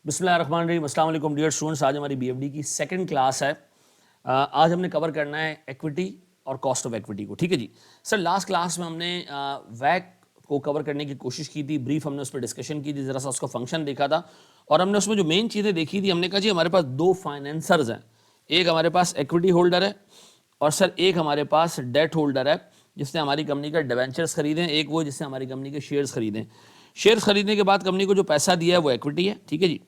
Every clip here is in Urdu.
بسم اللہ الرحمن الرحیم. السلام علیکم ڈیئر اسٹوڈنٹس. آج ہماری بی ایف ڈی کی سیکنڈ کلاس ہے. آج ہم نے کور کرنا ہے ایکویٹی اور کاسٹ آف ایکویٹی کو. ٹھیک ہے جی سر. لاسٹ کلاس میں ہم نے ویک کو کور کرنے کی کوشش کی تھی, بریف ہم نے اس پہ ڈسکشن کی تھی, ذرا سا اس کا فنکشن دیکھا تھا, اور ہم نے اس میں جو مین چیزیں دیکھی تھی, ہم نے کہا جی ہمارے پاس دو فائنینسرز ہیں. ایک ہمارے پاس ایکویٹی ہولڈر ہے, اور سر ایک ہمارے پاس ڈیٹ ہولڈر ہے جس نے ہماری کمپنی کا ڈیبینچرز خریدے ہیں, ایک وہ جس نے ہماری کمپنی کے شیئرز خریدے ہیں. شیئرز خریدنے کے بعد کمپنی کو جو پیسہ دیا ہے وہ ایکویٹی ہے. ٹھیک ہے جی.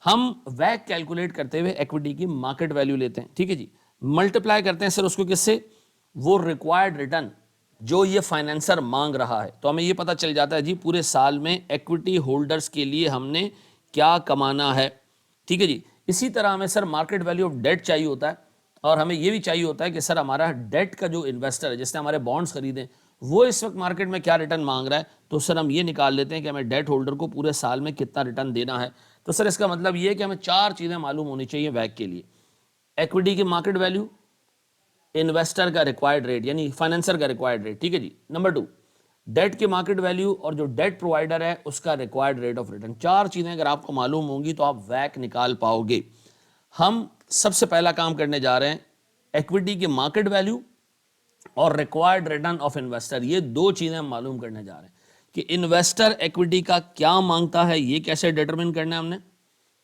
ہم ویک کیلکولیٹ کرتے ہوئے ایکویٹی کی مارکیٹ ویلیو لیتے ہیں. ٹھیک ہے جی. ملٹیپلائی کرتے ہیں سر اس کو کس سے, وہ ریکوائرڈ ریٹرن جو یہ فائنینسر مانگ رہا ہے, تو ہمیں یہ پتہ چل جاتا ہے جی پورے سال میں ایکویٹی ہولڈرز کے لیے ہم نے کیا کمانا ہے. ٹھیک ہے جی. اسی طرح ہمیں sir market value of date چاہیے ہوتا ہے, اور ہمیں یہ بھی چاہیے ہوتا ہے کہ سر ہمارا ڈیٹ کا جو انویسٹر ہے جس نے ہمارے بانڈز خریدے وہ اس وقت مارکیٹ میں کیا ریٹرن مانگ رہا ہے. تو سر ہم یہ نکال لیتے ہیں کہ ہمیں ڈیٹ ہولڈر کو پورے سال میں کتنا ریٹرن دینا ہے. تو سر اس کا مطلب یہ ہے کہ ہمیں چار چیزیں معلوم ہونی چاہیے ویک کے لیے: ایکویٹی کی مارکیٹ ویلیو, انویسٹر کا ریکوائرڈ ریٹ یعنی فائنینسر کا ریکوائرڈ ریٹ. ٹھیک ہے جی. نمبر 2, ڈیٹ کی مارکیٹ ویلیو اور جو ڈیٹ پرووائڈر ہے اس کا ریکوائرڈ ریٹ آف ریٹرن. چار چیزیں اگر آپ کو معلوم ہوں گی تو آپ ویک نکال پاؤ گے. ہم سب سے پہلا کام کرنے جا رہے ہیں ایکویٹی کی مارکیٹ ویلیو اور ریکوائرڈ ریٹرن آف انویسٹر. یہ دو چیزیں ہم معلوم کرنے جا رہے ہیں کہ انویسٹر ایکویٹی کا کیا مانگتا ہے, یہ کیسے ڈیٹرمن کرنا ہے ہم نے.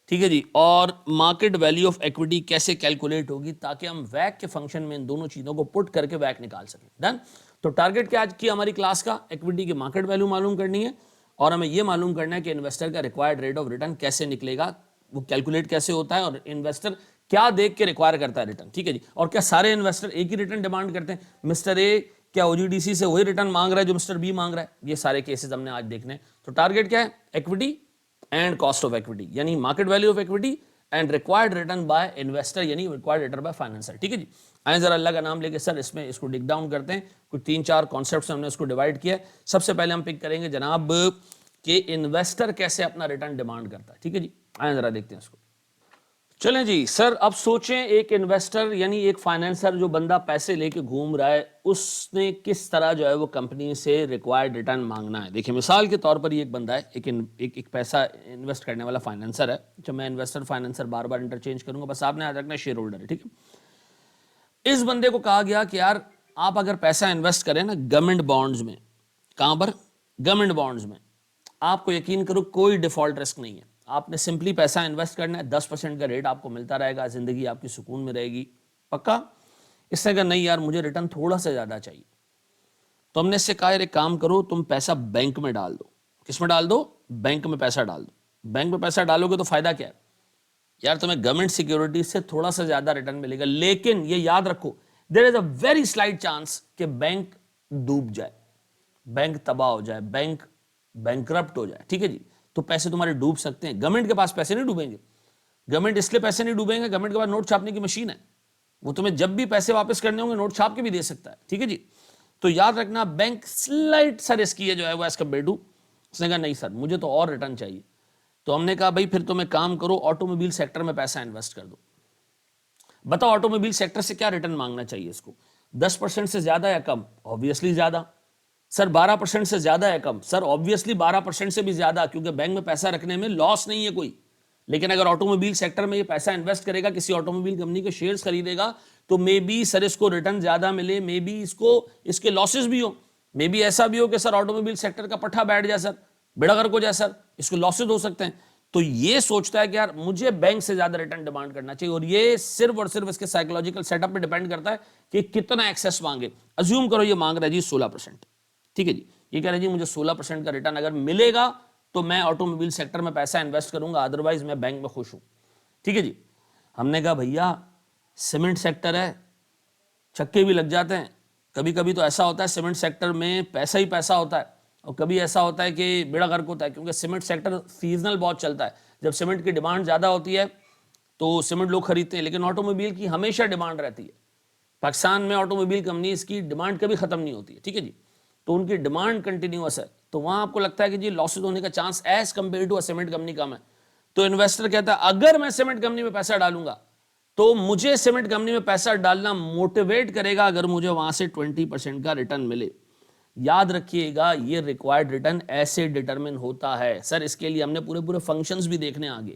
ٹھیک ہے جی. اور مارکیٹ ویلیو آف ایکویٹی کیسے کیلکولیٹ ہوگی تاکہ ہم ویک کے فنکشن میں ان دونوں چیزوں کو پٹ کر کے ویک نکال سکیں. ڈن. تو ٹارگیٹ کیا آج کی ہماری کلاس کا, ایکویٹی کی مارکیٹ ویلیو معلوم کرنی ہے, اور ہمیں یہ معلوم کرنا ہے کہ انویسٹر کا ریکوائرڈ ریٹ آف ریٹرن کیسے نکلے گا, وہ کیلکولیٹ کیسے ہوتا ہے, اور انویسٹر کیا دیکھ کے ریکوائر کرتا ہے ریٹرن. ٹھیک ہے جی. اور کیا سارے انویسٹر ایک ہی ریٹرن ڈیمانڈ کرتے ہیں؟ مسٹر اے کیا او جی ڈی سی سے وہی ریٹرن مانگ رہا ہے جو مسٹر بی مانگ رہا ہے؟ یہ سارے کیسز ہم نے آج دیکھنے ہیں. تو ٹارگیٹ کیا ہے, equity and cost of equity یعنی market value of equity and required return by investor یعنی ریکوائرڈ ریٹرن بائی فائنینسر. ٹھیک ہے جی. آئیں ذرا اللہ کا نام لے کے سر اس میں اس کو ڈگ ڈاؤن کرتے ہیں. کچھ 3-4 کانسیپٹس ہم نے اس کو ڈیوائڈ کیا ہے. سب سے پہلے ہم پک کریں گے جناب کہ انویسٹر کیسے اپنا ریٹرن ڈیمانڈ کرتا ہے. ٹھیک ہے جی. آئیں ذرا دیکھتے ہیں اس کو. چلیں جی سر, اب سوچیں ایک انویسٹر یعنی ایک فائنینسر جو بندہ پیسے لے کے گھوم رہا ہے, اس نے کس طرح جو ہے وہ کمپنی سے ریکوائرڈ ریٹرن مانگنا ہے. دیکھیں مثال کے طور پر یہ ایک بندہ ہے, ایک پیسہ انویسٹ کرنے والا فائنینسر ہے. جب میں انویسٹر فائنینسر بار بار انٹرچینج کروں گا, بس آپ نے یاد رکھنا شیئر ہولڈر ہے. ٹھیک ہے. اس بندے کو کہا گیا کہ یار آپ اگر پیسہ انویسٹ کریں نا گورنمنٹ بانڈز میں, کہاں پر, گورنمنٹ بانڈز میں, آپ کو یقین کرو کوئی ڈیفالٹ رسک نہیں ہے. آپ نے سمپلی پیسہ انویسٹ کرنا ہے, 10% کا ریٹ آپ کو ملتا رہے گا, زندگی آپ کی سکون میں رہے گی. پکا. اس نے کہا نہیں یار مجھے ریٹرن تھوڑا سا زیادہ چاہیے. تو ہم نے اس سے کہا یار ایک کام کرو, تم پیسہ بینک میں ڈال دو. کس میں ڈال دو؟ بینک میں پیسہ ڈال دو. بینک میں پیسہ ڈالو گے تو فائدہ کیا ہے یار, تمہیں گورنمنٹ سیکیورٹی سے تھوڑا سا زیادہ ریٹرن ملے گا, لیکن یہ یاد رکھو دیر از اے ویری سلائٹ چانس کہ بینک ڈوب جائے, بینک تباہ ہو جائے, بینک بینکرپٹ ہو جائے. ٹھیک ہے جی. تو پیسے تمہارے ڈوب سکتے ہیں. گورنمنٹ کے پاس پیسے نہیں ڈوبیں گے. گورنمنٹ اس لیے پیسے نہیں ڈوبیں گے, گورنمنٹ کے پاس نوٹ چھاپنے کی مشین ہے, وہ تمہیں جب بھی پیسے واپس کرنے ہوں گے نوٹ چھاپ کے بھی دے سکتا ہے. ٹھیک ہے جی. تو یاد رکھنا بینک سلائٹ سا رسکی ہے جو ہے وہ ایز کمپیئر ٹو. اس نے کہا نہیں سر مجھے تو اور ریٹرن چاہیے. تو ہم نے کہا بھائی پھر تم ایک کام کرو, آٹو موبائل سیکٹر میں پیسہ انویسٹ کر دو. بتاؤ آٹو موبائل سیکٹر سے کیا ریٹرن مانگنا چاہیے اس کو, 10% سے زیادہ یا کم؟ آبویسلی زیادہ. سر 12% سے زیادہ ہے کم؟ سر آبویسلی 12% سے بھی زیادہ, کیونکہ بینک میں پیسہ رکھنے میں لاس نہیں ہے کوئی. لیکن اگر آٹو موبائل سیکٹر میں یہ پیسہ انویسٹ کرے گا, کسی آٹو موبائل کمپنی کے شیئرز خریدے گا, تو مے بی سر اس کو ریٹرن زیادہ ملے, مے بی اس کے لاسز بھی ہو, مے بی ایسا بھی ہو کہ سر آٹو موبائل سیکٹر کا پٹھا بیٹھ جائے, سر بیڑا غرق ہو جائے, سر اس کو لاسز ہو سکتے ہیں. تو یہ سوچتا ہے کہ یار مجھے بینک سے زیادہ ریٹرن ڈیمانڈ کرنا چاہیے, اور یہ صرف اور صرف اس کے سائیکولوجیکل سیٹ اپ پہ ڈیپینڈ کرتا ہے کہ کتنا ایکسیس مانگے. ازیوم کرو یہ مانگ رہا ہے جی 16%. ٹھیک ہے جی. یہ کہہ رہے ہیں جی مجھے 16% کا ریٹرن اگر ملے گا تو میں آٹو موبائل سیکٹر میں پیسہ انویسٹ کروں گا, ادروائز میں بینک میں خوش ہوں. ٹھیک ہے جی. ہم نے کہا بھیا سیمنٹ سیکٹر ہے, چکے بھی لگ جاتے ہیں, کبھی کبھی تو ایسا ہوتا ہے سیمنٹ سیکٹر میں پیسہ ہی پیسہ ہوتا ہے, اور کبھی ایسا ہوتا ہے کہ بیڑا غرق ہوتا ہے, کیونکہ سیمنٹ سیکٹر سیزنل بہت چلتا ہے. جب سیمنٹ کی ڈیمانڈ زیادہ ہوتی ہے تو سیمنٹ لوگ خریدتے ہیں, لیکن آٹو موبائل کی ہمیشہ ڈیمانڈ رہتی ہے. پاکستان میں آٹو موبائل کمپنیز کی ڈیمانڈ کبھی ختم نہیں ہوتی ہے. ٹھیک ہے جی. تو ان کی ڈیمانڈ کنٹینیوس ہے, تو وہاں آپ کو لگتا ہے کہ جی لاسز ہونے کا chance as compare to cement company کم ہے. تو انویسٹر کہتا ہے اگر میں سیمنٹ کمپنی میں پیسہ ڈالوں گا تو مجھے سیمنٹ کمپنی میں پیسہ ڈالنا موٹیویٹ کرے گا اگر مجھے وہاں سے 20% کا ریٹرن ملے. یاد رکھیے گا یہ ریکوائرڈ ریٹرن ایسے ڈیٹرمن ہوتا ہے. سر اس کے لیے ہم نے پورے فنکشنز بھی دیکھنے آگے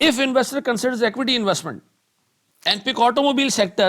If investor considers equity investment and pick automobile sector,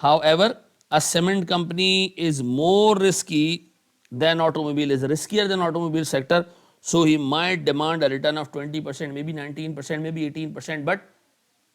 However, a cement company is more risky than automobile, is riskier than automobile sector, so he might demand a return of 20%, maybe 19%, maybe 18%, but